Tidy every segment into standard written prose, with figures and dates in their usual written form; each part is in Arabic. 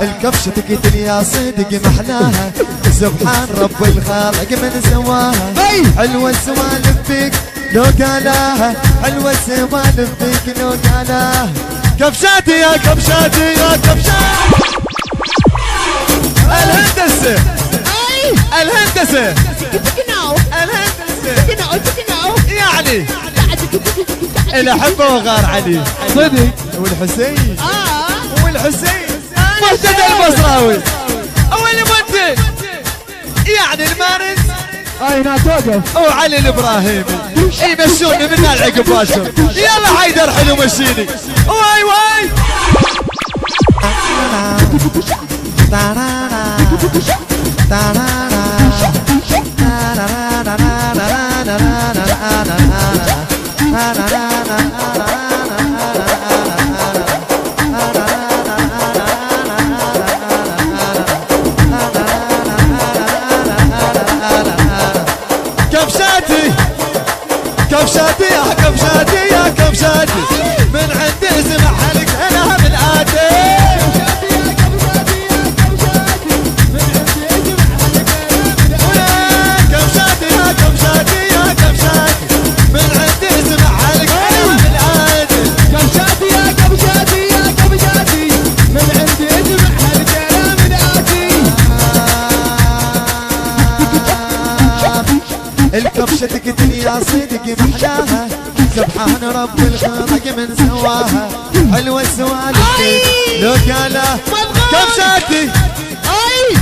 الكبشة تقتل يا صدق محلاها، سبحان رب الخالق من سواها. حلوة السوالف فيك لو قالاها، حلوة السوالف فيك لو قالاها. كبشاتي يا كبشاتي يا كبشاتي. الهندسة الهندسة الهندسة يعني الأحبة وغار علي صدق والحسين والحسين مهتدى البصراوي أول منتج يعني المارس هنا توقف وعلي الإبراهيمي يمشوني من العقب باشر. يلا حيدر حلو مشيني واي واي. كبشاتي كبشاتي يا كبشاتي يا كبشاتي من عندي اسمع حلق انا من اتي. كبشاتي يا كبشاتي يا كبشاتي من عندي اسمع حلق انا من اتي. كبشاتي يا كبشاتي يا كبشاتي من عندي اسمع حلق انا من اتي. الكبشة تقتل يا صدق محلاها، سبحان رب الخالق من سواها. حلوة السوالف لو قالها. كبشاتي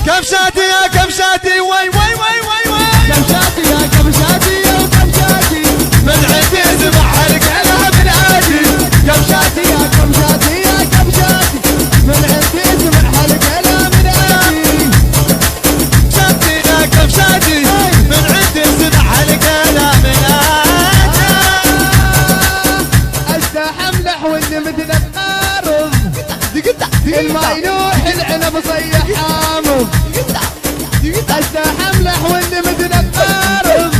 كبشاتي يا كبشاتي واي واي واي واي واي. كبشاتي يا كبشاتي يا كبشاتي من عندي اسمع حلق انا من عادي. كبشاتي يا كبشاتي يا كبشاتي من عندي اسمع حلق انا من عادي. كبشاتي يا كبشاتي من عندي اسمع حلق انا من عادي. استحم لحو مثل النار الما يلوح العنب صيح حامض. استحم لحو مثل النار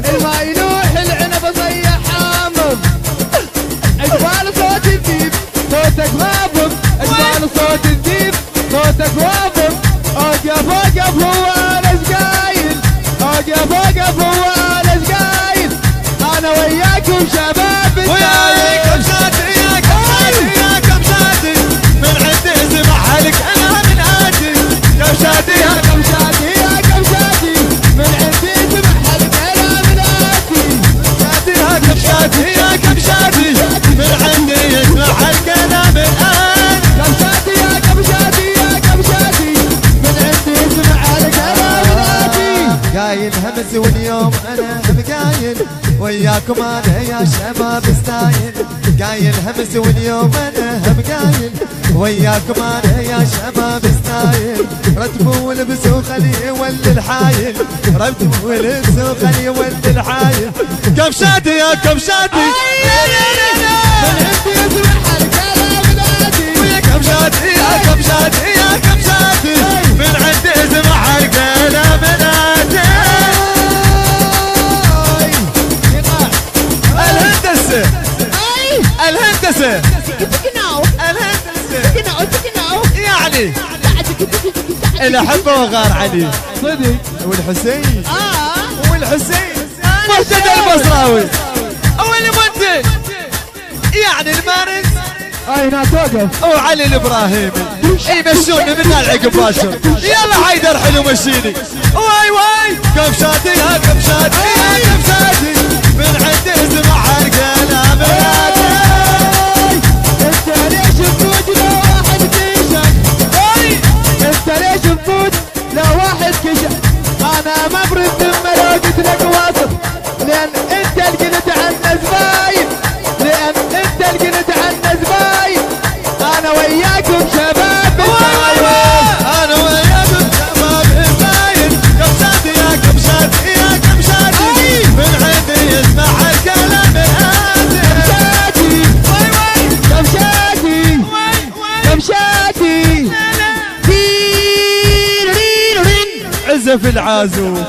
الما يلوح العنب صيح حامض. اجبال صوت الديب صوتك وافق، اجبال صوت الديب صوتك وافق. اوقف اوقف هو انا سقايل، اوقف اوقف هو انا سقايل. انا وياكم شباب وياي كبشاتي يا كبشاتي يا كبشاتي من عندي اسمع حلق انا من عادي. كبشاتي يا كبشاتي يا كبشاتي من عندي اسمع حلق انا من عادي. كبشاتي يا كبشاتي من عندي اسمع حلق انا من عادي. كبشاتي يا كبشاتي يا كبشاتي من عندي اسمع حلق انا من عادي. قايل همز واليوم انا هم قايل وياكم انا يا شباب ستايل. قايل همز واليوم انا هم قايل وياكم انا يا شباب ستايل. رتبوا ولبسوا خلي يولي الحايل، رتبوا ولبسوا خلي يولي الحايل. كبشاتي يا كبشاتي من عندي اسمع حلق انا من عادي. ويا كبشاتي يا كبشاتي يا كبشاتي من عندي اسمع حلق انا من عادي. الهندسة الهندسة الهندسة يعني الأحبة وغار علي صدق والحسين والحسين مهتدى البصراوي أول منتج يعني المارس هنا توقف وعلي الإبراهيمي يمشوني من العقب باشر. يلا حيدر حلو مشيني واي واي. كبشاتي يا كبشاتي يا كبشاتي من عندي اسمع حلق انا من عادي. انت ليش تفوت لو واحد كشك؟ انت ليش تفوت لو واحد كشك؟ انا ما برد لو قلت لك واصل، لان انت اللي قلت عنا زباين، لان انت اللي قلت عنا زباين. انا وياكم شباب انا وياكم شباب الزاين. كبشاتي يا كبشاتي يا كبشاتي من عندي اسمع الكلام الهادي. كبشاتي كبشاتي كبشاتي عزف العازوف